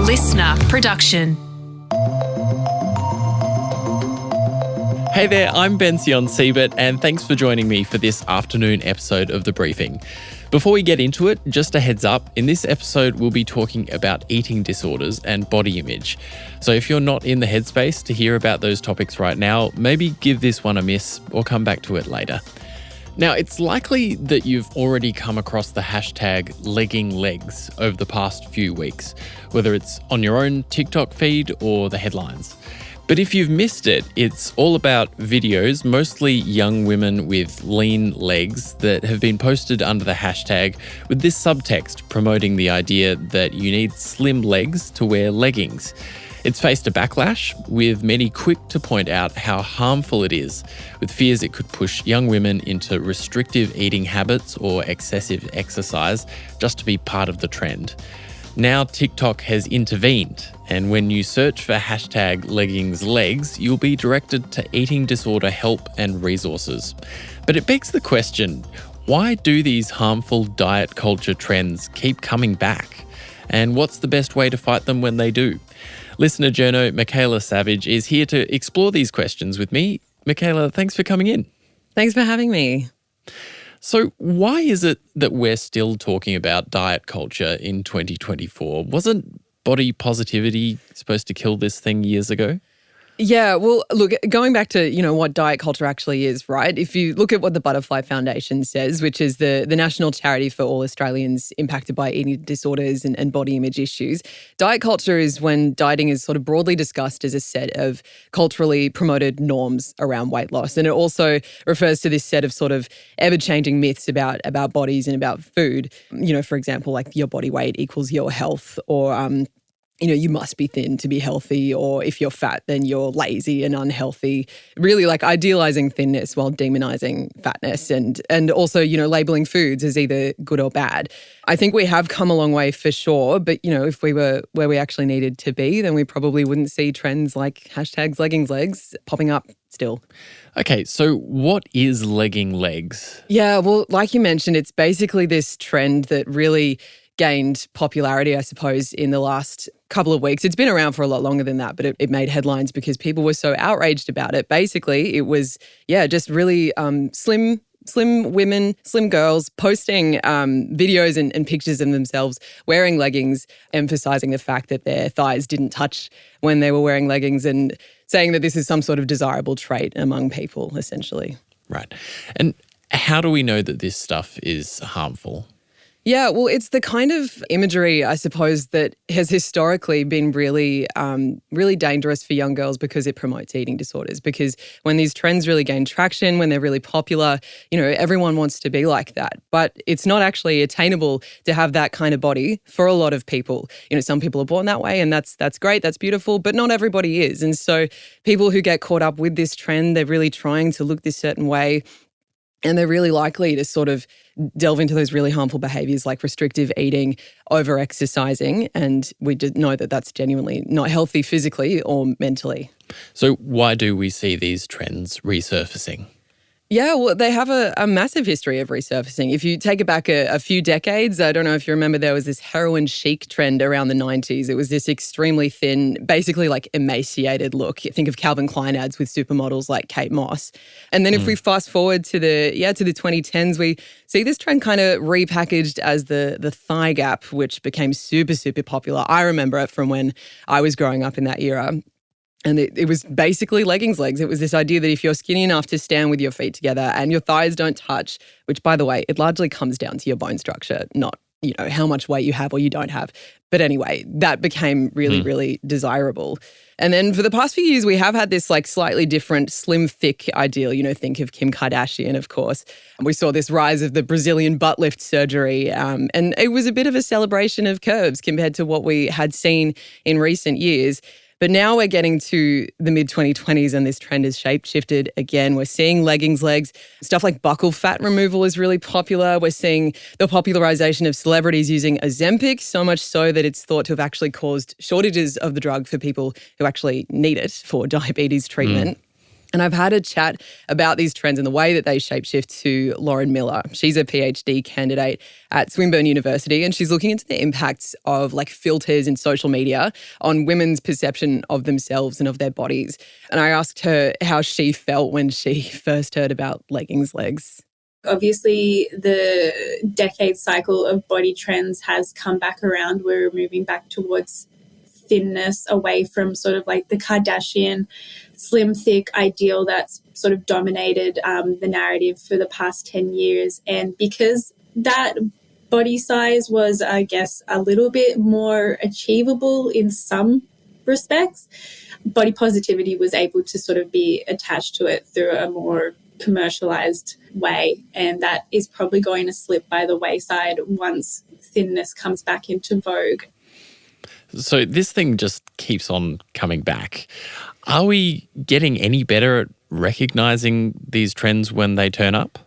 LiSTNR production. Hey there, I'm Bension Siebert, and thanks for joining me for this afternoon episode of The Briefing. Before we get into it, just a heads up, in this episode we'll be talking about eating disorders and body image. So if you're not in the headspace to hear about those topics right now, maybe give this one a miss or come back to it later. Now, it's likely that you've already come across the hashtag #legginglegs over the past few weeks, whether it's on your own TikTok feed or the headlines. But if you've missed it, it's all about videos, mostly young women with lean legs, that have been posted under the hashtag with this subtext promoting the idea that you need slim legs to wear leggings. It's faced a backlash, with many quick to point out how harmful it is, with fears it could push young women into restrictive eating habits or excessive exercise just to be part of the trend. Now TikTok has intervened, and when you search for hashtag #leggingslegs, you'll be directed to eating disorder help and resources. But it begs the question, why do these harmful diet culture trends keep coming back? And what's the best way to fight them when they do? Listener journo Micaela Savage is here to explore these questions with me. Micaela, thanks for coming in. Thanks for having me. So why is it that we're still talking about diet culture in 2024? Wasn't body positivity supposed to kill this thing years ago? Yeah, well, look, going back to, what diet culture actually is, right? If you look at what the Butterfly Foundation says, which is the national charity for all Australians impacted by eating disorders and body image issues, diet culture is when dieting is sort of broadly discussed as a set of culturally promoted norms around weight loss. And it also refers to this set of sort of ever-changing myths about bodies and about food. For example, like your body weight equals your health, or you must be thin to be healthy, or if you're fat, then you're lazy and unhealthy. Really like idealizing thinness while demonizing fatness, and also, labeling foods as either good or bad. I think we have come a long way for sure, but, if we were where we actually needed to be, then we probably wouldn't see trends like hashtags #leggingslegs popping up still. Okay, so what is legging legs? Yeah, well, like you mentioned, it's basically this trend that really gained popularity, I suppose, in the last couple of weeks. It's been around for a lot longer than that, but it made headlines because people were so outraged about it. Basically, it was, just really slim women, slim girls posting videos and pictures of themselves wearing leggings, emphasizing the fact that their thighs didn't touch when they were wearing leggings, and saying that this is some sort of desirable trait among people, essentially. Right. And how do we know that this stuff is harmful? Yeah, well, it's the kind of imagery, I suppose, that has historically been really, really dangerous for young girls because it promotes eating disorders. Because when these trends really gain traction, when they're really popular, everyone wants to be like that. But it's not actually attainable to have that kind of body for a lot of people. Some people are born that way, and that's great, that's beautiful, but not everybody is. And so people who get caught up with this trend, they're really trying to look this certain way, and they're really likely to sort of delve into those really harmful behaviours like restrictive eating, over-exercising, and we just know that that's genuinely not healthy physically or mentally. So why do we see these trends resurfacing? Yeah, well, they have a massive history of resurfacing. If you take it back a few decades, I don't know if you remember, there was this heroin chic trend around the 90s. It was this extremely thin, basically like emaciated look. Think of Calvin Klein ads with supermodels like Kate Moss. And then if we fast forward to the 2010s, we see this trend kind of repackaged as the thigh gap, which became super, super popular. I remember it from when I was growing up in that era. And it was basically leggings legs. It was this idea that if you're skinny enough to stand with your feet together and your thighs don't touch, which, by the way, it largely comes down to your bone structure, not, how much weight you have or you don't have. But anyway, that became really, really desirable. And then for the past few years, we have had this like slightly different slim, thick ideal. Think of Kim Kardashian, of course. And we saw this rise of the Brazilian butt lift surgery. And it was a bit of a celebration of curves compared to what we had seen in recent years. But now we're getting to the mid-2020s and this trend has shape-shifted again. We're seeing leggings legs. Stuff like buccal fat removal is really popular. We're seeing the popularization of celebrities using Ozempic, so much so that it's thought to have actually caused shortages of the drug for people who actually need it for diabetes treatment. And I've had a chat about these trends and the way that they shapeshift to Lauren Miller. She's a PhD candidate at Swinburne University, and she's looking into the impacts of like filters in social media on women's perception of themselves and of their bodies. And I asked her how she felt when she first heard about leggings legs. Obviously, the decade cycle of body trends has come back around. We're moving back towards thinness, away from sort of like the Kardashian slim, thick ideal that's sort of dominated the narrative for the past 10 years. And because that body size was, I guess, a little bit more achievable in some respects, body positivity was able to sort of be attached to it through a more commercialized way. And that is probably going to slip by the wayside once thinness comes back into vogue. So this thing just keeps on coming back. Are we getting any better at recognizing these trends when they turn up?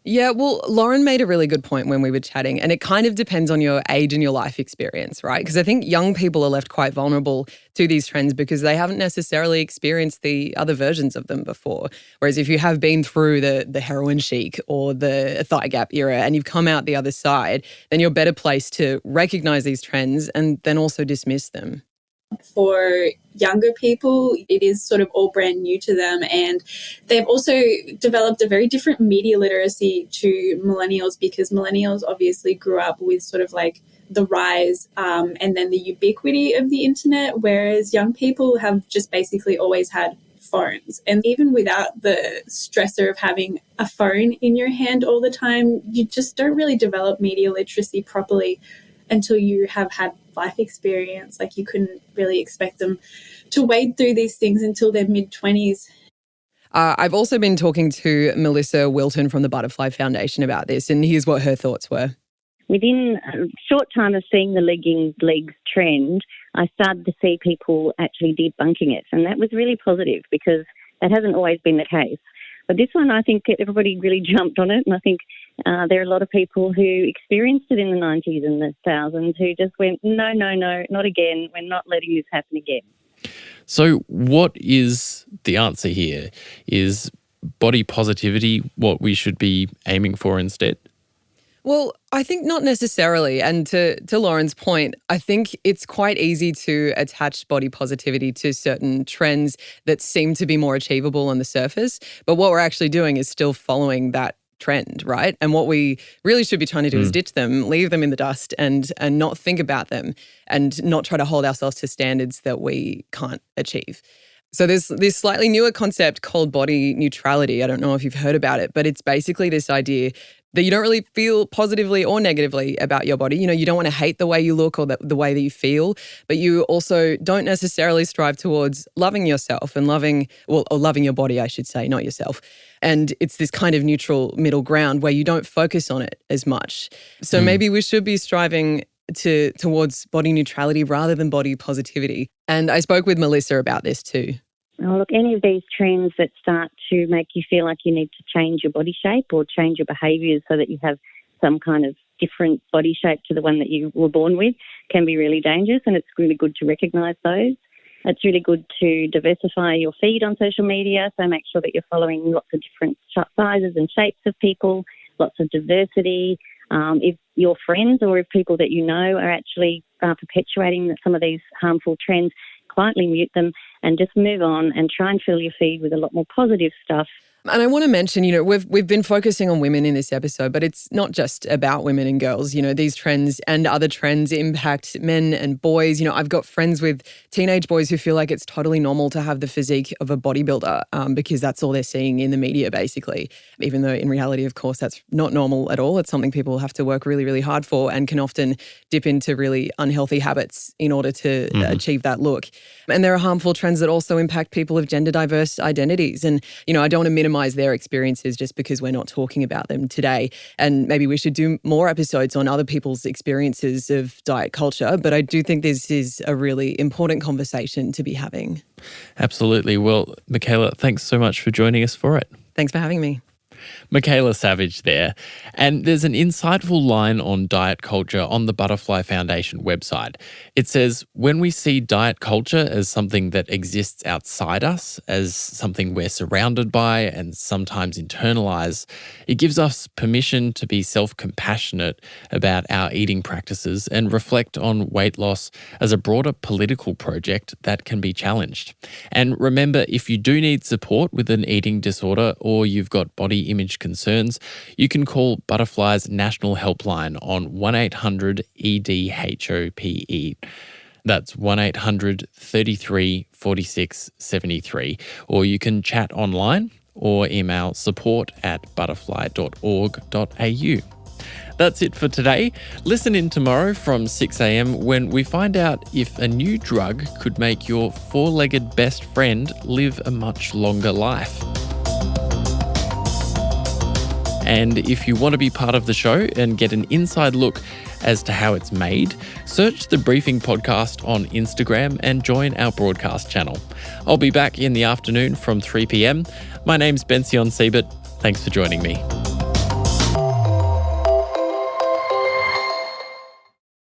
Yeah, well, Lauren made a really good point when we were chatting, and it kind of depends on your age and your life experience, right? Because I think young people are left quite vulnerable to these trends because they haven't necessarily experienced the other versions of them before. Whereas if you have been through the heroin chic or the thigh gap era and you've come out the other side, then you're better placed to recognize these trends and then also dismiss them. For younger people, it is sort of all brand new to them, and they've also developed a very different media literacy to millennials, because millennials obviously grew up with sort of like the rise and then the ubiquity of the internet, whereas young people have just basically always had phones. And even without the stressor of having a phone in your hand all the time, you just don't really develop media literacy properly until you have had life experience. Like, you couldn't really expect them to wade through these things until their mid-20s. I've also been talking to Melissa Wilton from the Butterfly Foundation about this, and here's what her thoughts were. Within a short time of seeing the legs trend, I started to see people actually debunking it, and that was really positive because that hasn't always been the case. But this one, I think everybody really jumped on it, and I think there are a lot of people who experienced it in the 90s and the 2000s who just went, no, not again. We're not letting this happen again. So what is the answer here? Is body positivity what we should be aiming for instead? Well, I think not necessarily. And to Lauren's point, I think it's quite easy to attach body positivity to certain trends that seem to be more achievable on the surface. But what we're actually doing is still following that trend, right? And what we really should be trying to do is ditch them, leave them in the dust and not think about them and not try to hold ourselves to standards that we can't achieve. So there's this slightly newer concept called body neutrality. I don't know if you've heard about it, but it's basically this idea that you don't really feel positively or negatively about your body. You know, you don't want to hate the way you look or the way that you feel, but you also don't necessarily strive towards loving yourself and loving your body, I should say, not yourself. And it's this kind of neutral middle ground where you don't focus on it as much. So maybe we should be striving towards body neutrality rather than body positivity. And I spoke with Melissa about this too. Oh, look, any of these trends that start to make you feel like you need to change your body shape or change your behaviours so that you have some kind of different body shape to the one that you were born with can be really dangerous, and it's really good to recognise those. It's really good to diversify your feed on social media, so make sure that you're following lots of different sizes and shapes of people, lots of diversity. If your friends or if people that you know are actually perpetuating some of these harmful trends, quietly mute them and just move on and try and fill your feed with a lot more positive stuff. And I want to mention, we've been focusing on women in this episode, but it's not just about women and girls. These trends and other trends impact men and boys. I've got friends with teenage boys who feel like it's totally normal to have the physique of a bodybuilder because that's all they're seeing in the media, basically. Even though in reality, of course, that's not normal at all. It's something people have to work really, really hard for and can often dip into really unhealthy habits in order to achieve that look. And there are harmful trends that also impact people of gender diverse identities. And, I don't want to minimize their experiences just because we're not talking about them today. And maybe we should do more episodes on other people's experiences of diet culture. But I do think this is a really important conversation to be having. Absolutely. Well, Micaela, thanks so much for joining us for it. Thanks for having me. Micaela Savage there. And there's an insightful line on diet culture on the Butterfly Foundation website. It says, when we see diet culture as something that exists outside us, as something we're surrounded by and sometimes internalize, it gives us permission to be self-compassionate about our eating practices and reflect on weight loss as a broader political project that can be challenged. And remember, if you do need support with an eating disorder or you've got body image concerns, you can call Butterfly's National Helpline on 1-800-EDHOPE. That's 1-800-33 46 73. Or you can chat online or email support@butterfly.org.au. That's it for today. Listen in tomorrow from 6 a.m. when we find out if a new drug could make your four-legged best friend live a much longer life. And if you want to be part of the show and get an inside look as to how it's made, search the Briefing Podcast on Instagram and join our broadcast channel. I'll be back in the afternoon from 3 p.m. My name's Bension Siebert. Thanks for joining me.